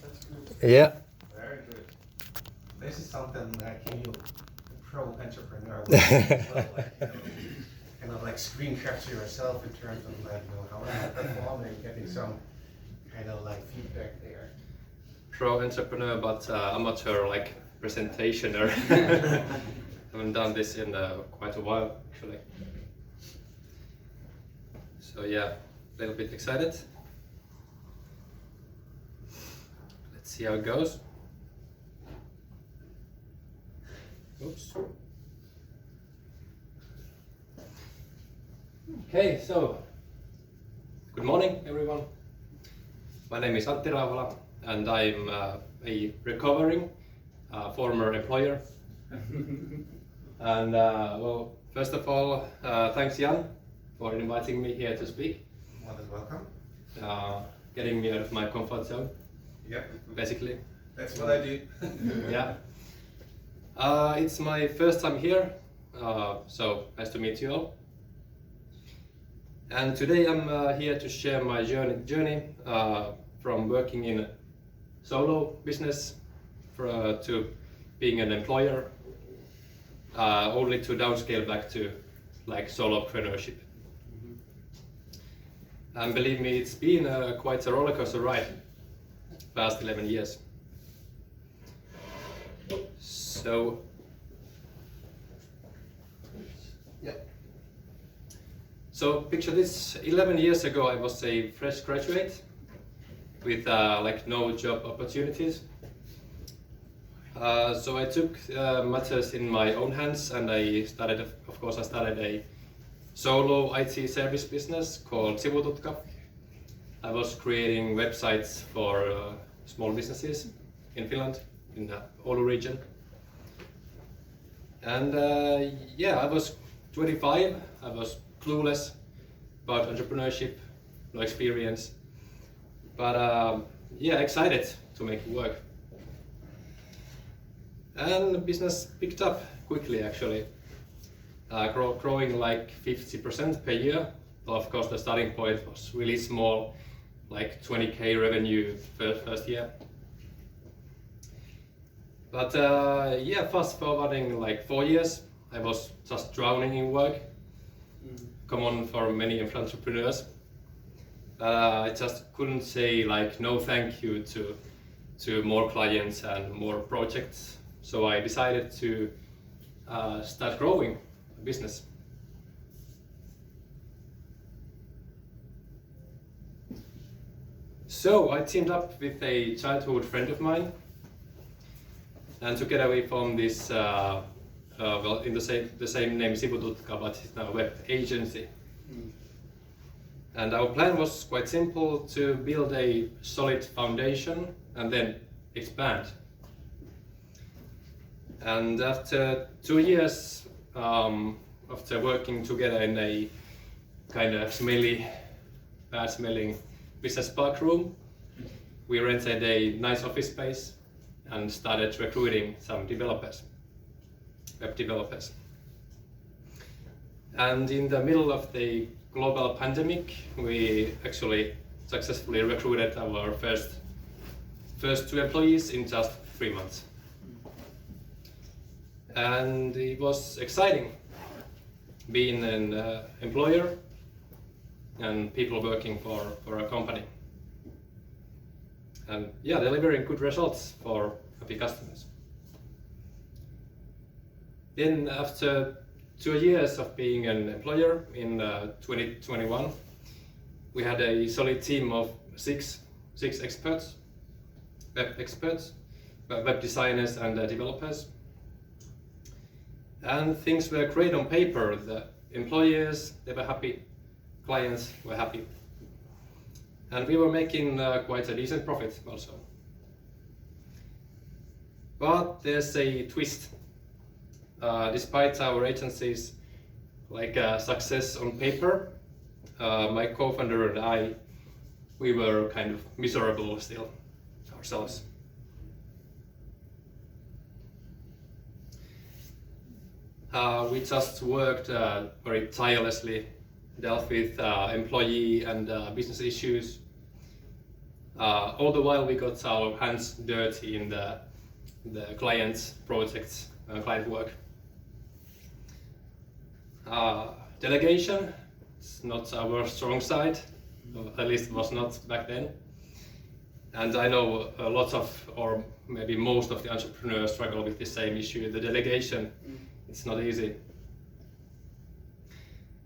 That's good. Yeah. Very good. This is something like you, pro entrepreneur, would do as well, like, kind of like screen capture yourself in terms of like, how am I performing, getting some kind of like feedback there. Pro entrepreneur, but amateur like presentationer. Haven't done this in quite a while actually. So yeah, a little bit excited. Let's see how it goes. Oops. Okay, so good morning everyone. My name is Antti Rauhala and I'm a recovering former employer. And well, first of all, thanks Jan for inviting me here to speak. More than welcome. Getting me out of my comfort zone. Yep. Basically. That's what I do. Yeah. It's my first time here, so nice to meet you all. And today I'm here to share my journey from working in solo business to being an employer, only to downscale back to like solopreneurship. And believe me, it's been quite a rollercoaster ride past 11 years. So, yeah. So picture this, 11 years ago I was a fresh graduate with like no job opportunities. So I took matters in my own hands and I started a solo IT service business called Sivututka. I was creating websites for small businesses in Finland, in the Oulu region. And yeah, I was 25, I was clueless about entrepreneurship, no experience, but yeah, excited to make it work. And the business picked up quickly actually, growing like 50% per year. Of course the starting point was really small, like 20k revenue first year. But yeah, fast forwarding like 4 years, I was just drowning in work. Common for many entrepreneurs. I just couldn't say like no thank you to more clients and more projects. So I decided to start growing a business. So I teamed up with a childhood friend of mine, and together we formed this, well, in the same name Sivututka, but it's now a web agency. And our plan was quite simple: to build a solid foundation and then expand. And after 2 years, after working together in a kind of smelly, bad-smelling business park room, we rented a nice office space and started recruiting some developers, web developers. And in the middle of the global pandemic, we actually successfully recruited our first 2 employees in just 3 months. And it was exciting being an employer and people working for a company. And yeah, delivering good results for happy customers. Then after 2 years of being an employer in 2021, we had a solid team of six experts, web designers and developers. And things were great on paper. The employers, they were happy, clients were happy. And we were making quite a decent profit also. But there's a twist. Despite our agency's success on paper, my co-founder and I, we were kind of miserable still ourselves. We just worked very tirelessly, dealt with employee and business issues, All the while we got our hands dirty in the client's projects and client work. Delegation is not our strong side, or at least it was not back then. And I know a lot of, or maybe most of the entrepreneurs struggle with the same issue, the delegation. It's not easy.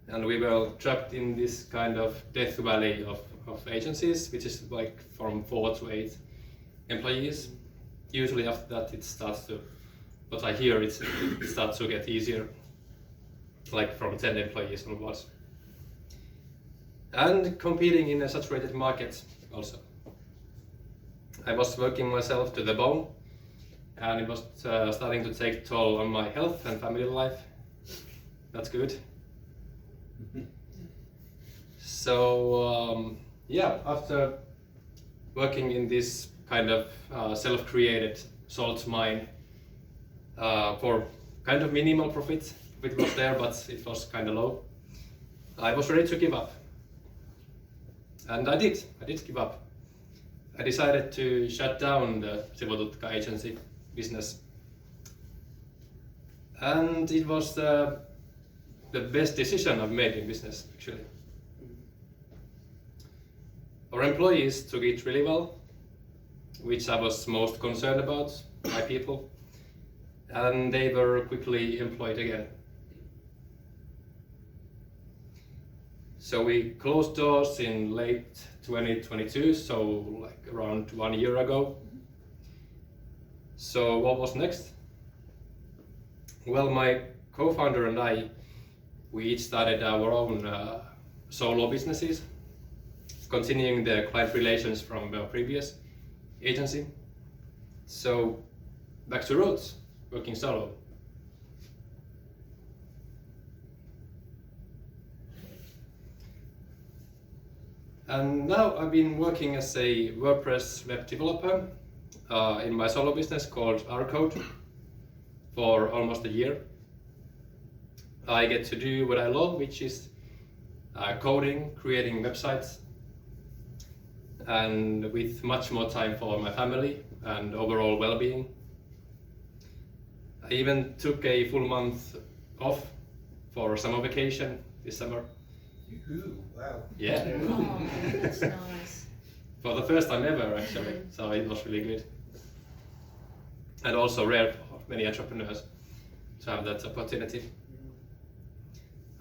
And we were trapped in this kind of death valley of agencies, which is like from 4 to 8 employees. Usually after that it starts to, what I hear, it starts to get easier, like from 10 employees onwards. And competing in a saturated market also. I was working myself to the bone, and it was starting to take toll on my health and family life. That's good. So yeah, after working in this kind of self-created salt mine for kind of minimal profit, it was there, but it was kind of low, I was ready to give up. And I did give up. I decided to shut down the Sivututka agency business. And it was the best decision I've made in business, actually. Our employees took it really well, which I was most concerned about, my people, and they were quickly employed again. So we closed doors in late 2022, so like around 1 year ago. So what was next? Well, my co-founder and I, we each started our own solo businesses, continuing the client relations from the previous agency. So back to roots, working solo. And now I've been working as a WordPress web developer in my solo business called rCode for almost a year. I get to do what I love, which is coding, creating websites, and with much more time for my family and overall well-being. I even took a full month off for summer vacation this summer. Yoo-hoo, wow. Yeah. Oh, that's nice. For the first time ever, actually, so it was really good. And also rare for many entrepreneurs to have that opportunity.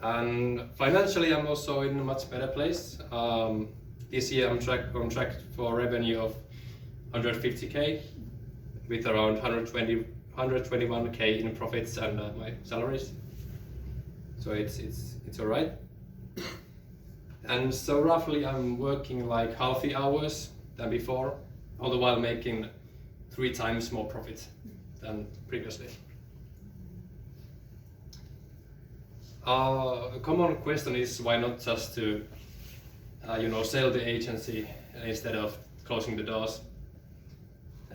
And financially, I'm also in a much better place. This year, I'm on track for revenue of 150k, with around 121k in profits and my salaries. So it's all right. And so roughly I'm working like half the hours than before, all the while making 3 times more profit than previously. A common question is why not just to sell the agency instead of closing the doors.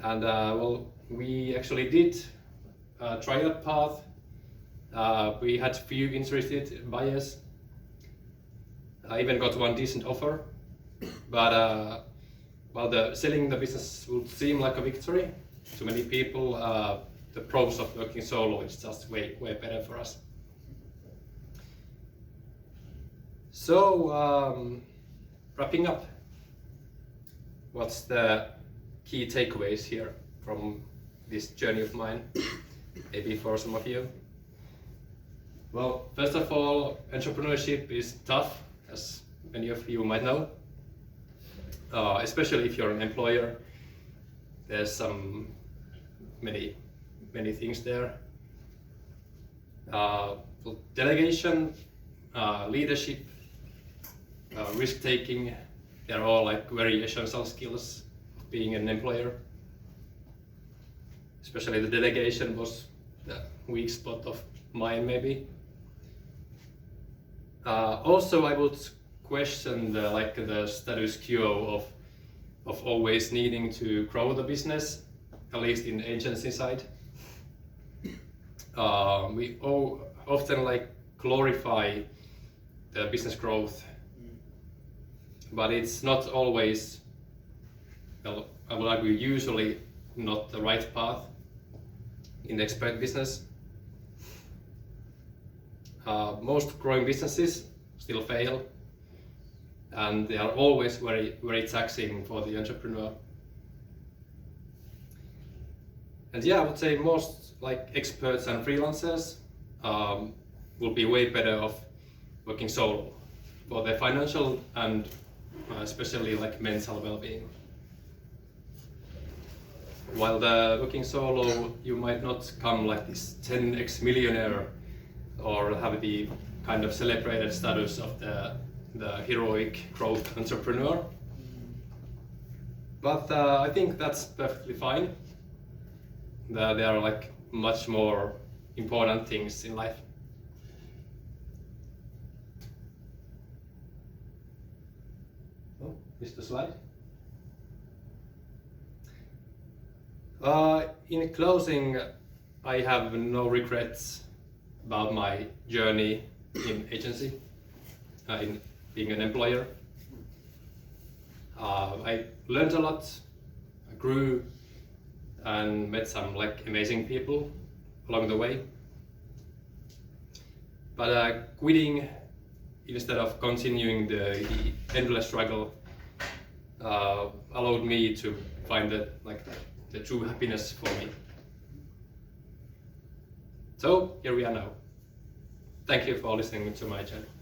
And well, we actually did try that path. We had few interested buyers. I even got one decent offer, but while selling the business would seem like a victory to many people, the pros of working solo is just way better for us. So wrapping up, what's the key takeaways here from this journey of mine, maybe for some of you? Well, first of all, entrepreneurship is tough, as many of you might know, especially if you're an employer. There's many things there. Delegation, leadership, risk-taking, they're all like very essential skills of being an employer. Especially the delegation was the weak spot of mine, maybe. Also, I would question the status quo of always needing to grow the business, at least in agency side. We often glorify the business growth, but it's not always well, I would argue usually not the right path in the expert business. Most growing businesses still fail, and they are always very, very taxing for the entrepreneur. And yeah, I would say most like experts and freelancers will be way better off working solo for their financial and especially like mental well-being. While working solo, you might not come like this 10x millionaire or have the kind of celebrated status of the heroic growth entrepreneur. But I think that's perfectly fine. There are like much more important things in life. Oh, missed the slide. In closing, I have no regrets about my journey in agency, in being an employer. I learned a lot, I grew, and met some like amazing people along the way. But quitting instead of continuing the endless struggle allowed me to find the true happiness for me. So here we are now. Thank you for listening to my channel.